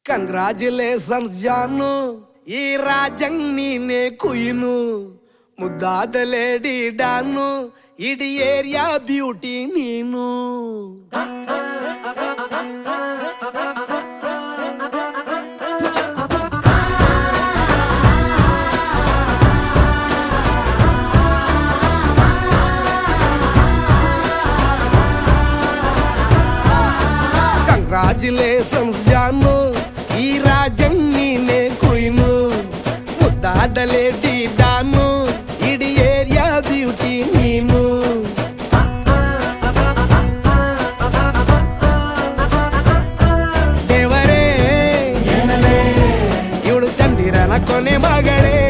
Congratulations ಜಾನು, ಈ ರಾಜಂಗ್ ನೀನೆ ಕುಯ್ನು, ಮುದ್ದಾದ ಲೇಡಿ ಡಾನು, ಇಡೀ ಏರಿಯಾ ಬ್ಯೂಟಿ ನೀನು. ಕಂಗ್ರಾಚುಲೇಷನ್ಸ್ ಜಾನು, ಈ ರಾಜಂಗ್ ನೀನೆ ಕುಯ್ನು, ಮುದ್ದಾದ ಲೇಡಿ ಡಾನು, ಇಡೀ ಏರಿಯಾ ಬ್ಯೂಟಿ ನೀನು. ದೇವರೇ ಇವಳು ಚಂದಿರನ ಕೊನೆ ಮಗಳೇ,